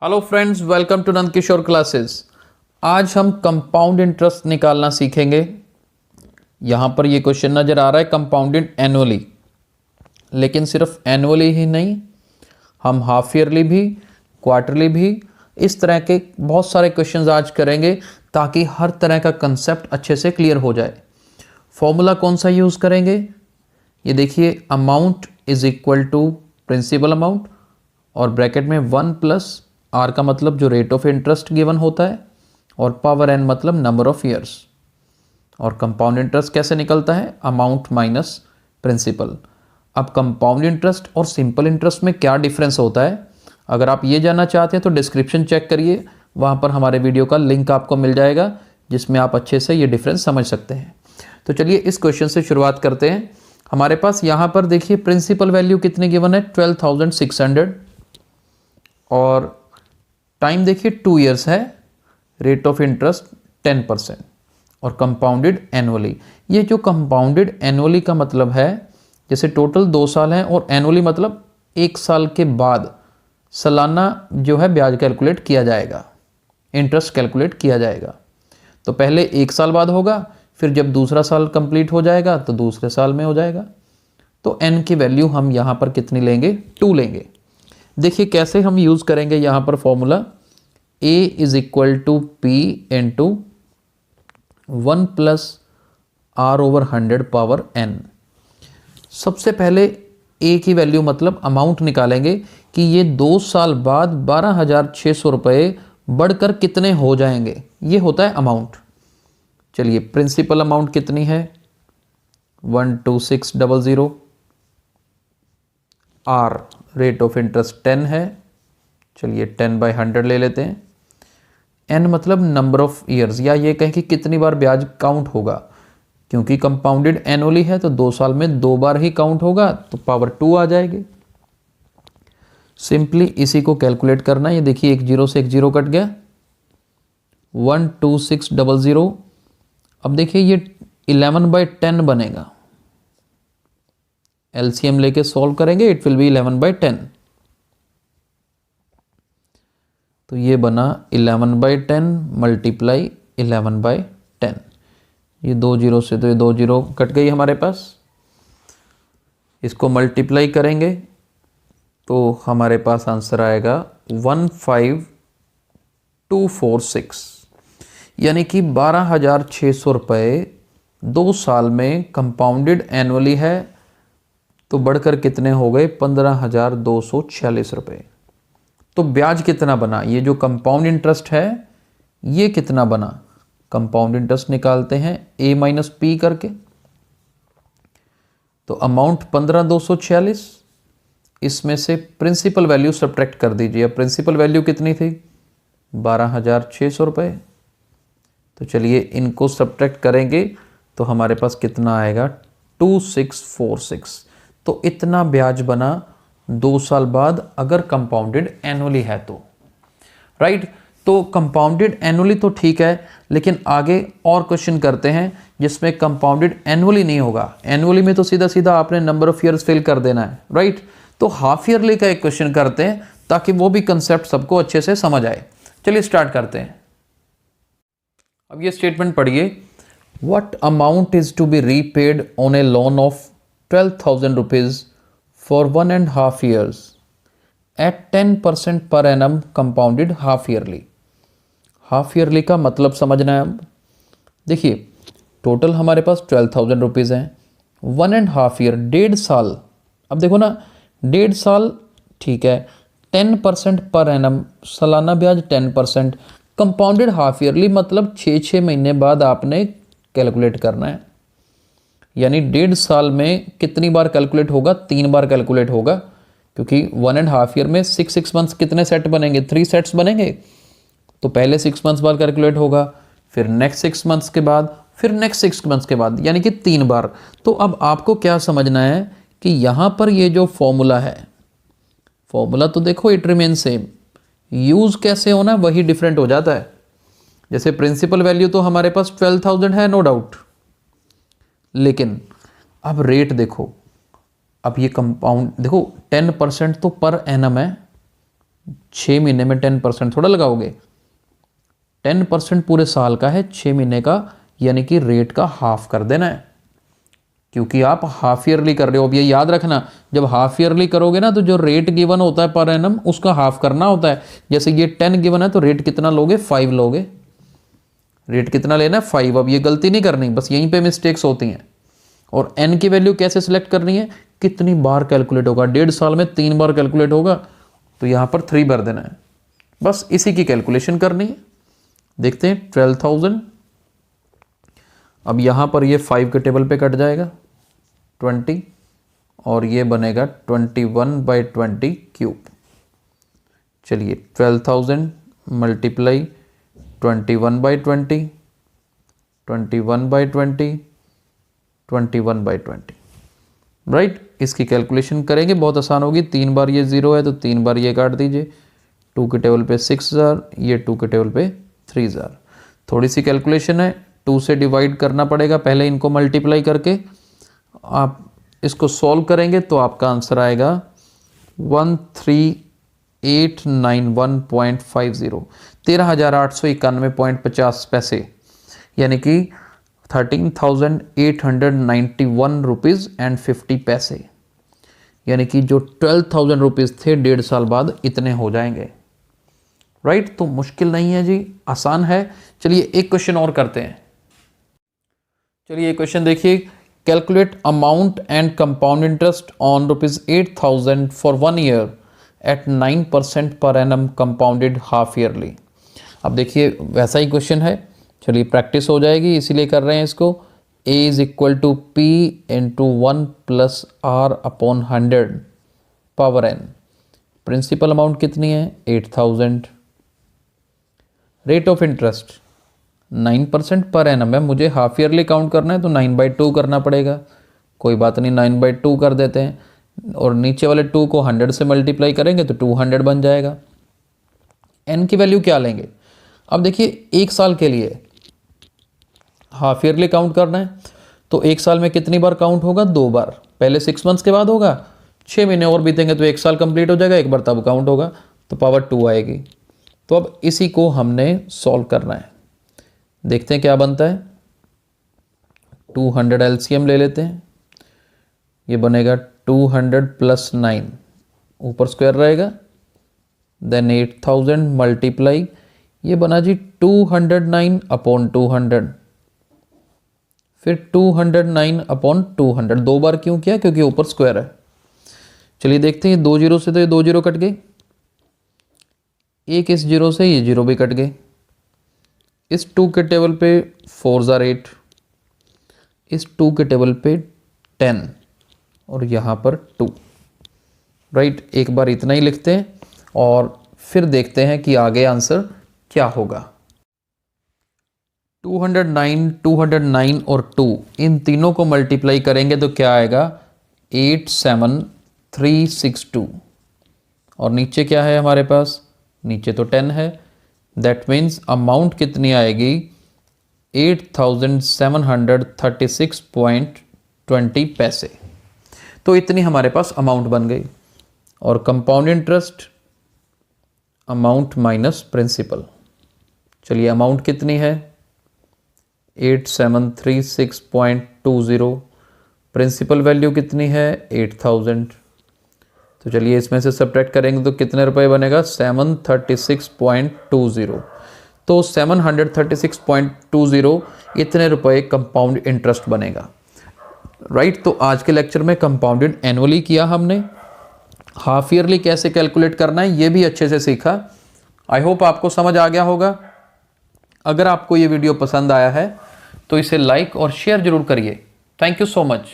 Hello friends, welcome to Nand Kishore classes. आज हम compound interest निकालना सीखेंगे। यहाँ पर ये क्वेश्चन नज़र आ रहा है कंपाउंडेड एनुअली, लेकिन सिर्फ एनुअली ही नहीं, हम हाफ ईयरली भी, क्वार्टरली भी, इस तरह के बहुत सारे क्वेश्चंस आज करेंगे ताकि हर तरह का कंसेप्ट अच्छे से क्लियर हो जाए। फॉर्मूला कौन सा यूज़ करेंगे, ये देखिए, amount is equal to principal amount और ब्रैकेट में 1 प्लस आर का मतलब जो रेट ऑफ इंटरेस्ट गिवन होता है और पावर एन मतलब नंबर ऑफ ईयर्स। और कंपाउंड इंटरेस्ट कैसे निकलता है, अमाउंट माइनस प्रिंसिपल। अब कंपाउंड इंटरेस्ट और सिंपल इंटरेस्ट में क्या डिफरेंस होता है, अगर आप ये जानना चाहते हैं तो डिस्क्रिप्शन चेक करिए, वहाँ पर हमारे वीडियो का लिंक आपको मिल जाएगा जिसमें आप अच्छे से ये डिफरेंस समझ सकते हैं। तो चलिए इस क्वेश्चन से शुरुआत करते हैं। हमारे पास यहाँ पर देखिए प्रिंसिपल वैल्यू कितनी गिवन है, 12,600 और टाइम देखिए 2 इयर्स है, रेट ऑफ इंटरेस्ट 10% और कंपाउंडेड एनुअली। ये जो कंपाउंडेड एनुअली का मतलब है, जैसे टोटल 2 साल हैं और एनुअली मतलब 1 साल के बाद सालाना जो है ब्याज कैलकुलेट किया जाएगा, इंटरेस्ट कैलकुलेट किया जाएगा। तो पहले 1 साल बाद होगा, फिर जब दूसरा साल कंप्लीट हो जाएगा तो दूसरे साल में हो जाएगा। तो एन की वैल्यू हम यहाँ पर कितनी लेंगे, 2 लेंगे। देखिए कैसे हम यूज़ करेंगे यहाँ पर formula, a is equal to P into 1 plus R over 100 power n। सबसे पहले a की वैल्यू मतलब अमाउंट निकालेंगे कि ये 2 साल बाद 12,600 रुपये बढ़कर कितने हो जाएंगे, ये होता है अमाउंट। चलिए प्रिंसिपल अमाउंट कितनी है, 12600, आर रेट ऑफ इंटरेस्ट 10 है, चलिए 10/100 ले लेते हैं। एन मतलब नंबर ऑफ ईयर्स, या ये कहें कि कितनी बार ब्याज काउंट होगा, क्योंकि कंपाउंडेड एनुअली है तो 2 साल में 2 बार ही काउंट होगा, तो पावर 2 आ जाएगी। सिंपली इसी को कैलकुलेट करना है। ये देखिए 1 0 से 1 0 कट गया, 12600। अब देखिए ये 11/10 बनेगा, एलसीएम लेके सॉल्व करेंगे, इट विल बी 11/10। तो ये बना 11/10 मल्टीप्लाई 11/10। ये 2 0 से तो ये 2 0 कट गई हमारे पास। इसको मल्टीप्लाई करेंगे तो हमारे पास आंसर आएगा 15246, यानी कि 12,600 रुपये 2 साल में कंपाउंडेड एनुअली है, तो बढ़कर कितने हो गए, 15,246 रुपये। तो ब्याज कितना बना, ये जो कंपाउंड इंटरेस्ट है ये कितना बना, कंपाउंड इंटरेस्ट निकालते हैं a माइनस पी करके। तो अमाउंट 15,246, इसमें से प्रिंसिपल वैल्यू सब्ट्रैक्ट कर दीजिए। अब प्रिंसिपल वैल्यू कितनी थी, 12,600 रुपये। तो चलिए इनको सब्ट्रैक्ट करेंगे तो हमारे पास कितना आएगा, 2646। तो इतना ब्याज बना 2 साल बाद अगर कंपाउंडेड एनुअली है तो, राइट। तो कंपाउंडेड एनुअली तो ठीक है, लेकिन आगे और क्वेश्चन करते हैं जिसमें कंपाउंडेड एनुअली नहीं होगा। एनुअली में तो सीधा सीधा आपने नंबर ऑफ ईयर्स फिल कर देना है, राइट। तो हाफ ईयरली का एक क्वेश्चन करते हैं ताकि वो भी कंसेप्ट सबको अच्छे से समझ आए। चलिए स्टार्ट करते हैं। अब ये स्टेटमेंट पढ़िए, what amount is to be repaid on a loan of 12,000 rupees for 1.5 years at 10% per annum compounded half yearly। Half yearly का मतलब समझना है। अब देखिए टोटल हमारे पास 12,000 रुपीज़ हैं, 1.5 ईयर 1.5 साल। अब देखो ना 1.5 साल ठीक है, 10% पर एनम सालाना ब्याज 10%, कंपाउंडेड हाफ ईयरली मतलब 6 महीने बाद आपने कैलकुलेट करना है। यानी 1.5 साल में कितनी बार कैलकुलेट होगा, 3 बार कैलकुलेट होगा, क्योंकि 1.5 ईयर में 6 मंथ्स कितने सेट बनेंगे, 3 सेट्स बनेंगे। तो पहले 6 मंथ्स बाद कैलकुलेट होगा, फिर नेक्स्ट 6 मंथ्स के बाद, फिर नेक्स्ट 6 मंथ्स के बाद, यानी कि 3 बार। तो अब आपको क्या समझना है कि यहाँ पर ये जो फॉर्मूला है, फॉर्मूला तो देखो इट रिमेन सेम, यूज़ कैसे होना वही डिफरेंट हो जाता है। जैसे प्रिंसिपल वैल्यू तो हमारे पास 12,000 है, नो डाउट, लेकिन अब रेट देखो, अब ये कंपाउंड देखो 10% तो पर एनम है, 6 महीने में 10% थोड़ा लगाओगे, 10% पूरे साल का है, 6 महीने का, यानी कि रेट का हाफ कर देना है, क्योंकि आप हाफ ईयरली कर रहे हो। अब ये याद रखना, जब हाफ ईयरली करोगे ना तो जो रेट गिवन होता है पर एनम उसका हाफ करना होता है। जैसे ये 10 गिवन है तो रेट कितना लोगे, 5 लोगे। रेट कितना लेना है, 5। अब ये गलती नहीं करनी, बस यहीं पे मिस्टेक्स होती हैं। और एन की वैल्यू कैसे सिलेक्ट करनी है, कितनी बार कैलकुलेट होगा, 1.5 साल में 3 बार कैलकुलेट होगा, तो यहाँ पर 3 भर देना है। बस इसी की कैलकुलेशन करनी है। देखते हैं 12,000। अब यहाँ पर ये 5 के टेबल पे कट जाएगा 20, और ये बनेगा 21/20 क्यूब। चलिए 12,000 मल्टीप्लाई 21/20, 21/20, 21/20, राइट। इसकी कैलकुलेशन करेंगे, बहुत आसान होगी। 3 बार ये 0 है तो 3 बार ये काट दीजिए। 2 के टेबल पे 6,000, ये 2 के टेबल पे 3,000। थोड़ी सी कैलकुलेशन है, 2 से डिवाइड करना पड़ेगा पहले, इनको मल्टीप्लाई करके आप इसको सॉल्व करेंगे तो आपका आंसर आएगा 13,891.50, 13,891.50 पैसे, यानी कि 13,891 रुपीज़ एंड 50 पैसे, यानी कि जो 12,000 रुपीज़ थे 1.5 साल बाद इतने हो जाएंगे, राइट। तो मुश्किल नहीं है जी, आसान है। चलिए एक क्वेश्चन और करते हैं। चलिए एक क्वेश्चन देखिए, calculate amount and compound interest on ₹8,000 for 1 year at 9% per annum compounded half yearly. अब देखिए वैसा ही क्वेश्चन है, चलिए प्रैक्टिस हो जाएगी इसीलिए कर रहे हैं इसको। A is equal to P into 1 + R/100 power n। Principal amount कितनी है, 8,000। Rate of interest 9% per annum है, मुझे हाफ ईयरली काउंट करना है तो 9/2 करना पड़ेगा। कोई बात नहीं, 9/2 कर देते हैं, और नीचे वाले 2 को 100 से मल्टीप्लाई करेंगे तो 200 बन जाएगा। n की वैल्यू क्या लेंगे, अब देखिए 1 साल के लिए हाफ ईयरली काउंट करना है तो 1 साल में कितनी बार काउंट होगा, 2 बार। पहले 6 मंथ्स के बाद होगा, 6 महीने और बीतेंगे तो 1 साल कंप्लीट हो जाएगा, एक बार तब काउंट होगा, तो पावर 2 आएगी। तो अब इसी को हमने सॉल्व करना है, देखते हैं क्या बनता है। 200 एलसीएम ले लेते हैं, ये बनेगा 200 + 9, ऊपर स्क्वायर रहेगा, देन 8,000 मल्टीप्लाई, ये बना जी 209/200, फिर 209/200, 2 बार क्यों किया, क्योंकि ऊपर स्क्वायर है। चलिए देखते हैं, 2 जीरो से तो ये 2 जीरो कट गए, एक इस जीरो से ये जीरो भी कट गए, इस 2 के टेबल पे 4 * 8, इस 2 के टेबल पे 10, और यहाँ पर 2, राइट। एक बार इतना ही लिखते हैं और फिर देखते हैं कि आगे आंसर क्या होगा। 209, 209 और 2, इन तीनों को मल्टीप्लाई करेंगे तो क्या आएगा, 87362, और नीचे क्या है हमारे पास, नीचे तो 10 है, दैट मीन्स अमाउंट कितनी आएगी, 8,736.20 पैसे। तो इतनी हमारे पास अमाउंट बन गई। और compound interest amount minus principal, चलिए अमाउंट कितनी है, 8,736.20, प्रिंसिपल वैल्यू कितनी है, 8,000। तो चलिए इसमें से सब्ट्रैक्ट करेंगे तो कितने रुपए बनेगा, 736.20, तो 736.20 इतने रुपए कंपाउंड इंटरेस्ट बनेगा, राइट। तो आज के लेक्चर में कंपाउंडेड एनुअली किया हमने, हाफ ईयरली कैसे कैलकुलेट करना है ये भी अच्छे से सीखा। आई होप आपको समझ आ गया होगा। अगर आपको ये वीडियो पसंद आया है तो इसे लाइक और शेयर जरूर करिए। Thank you so much.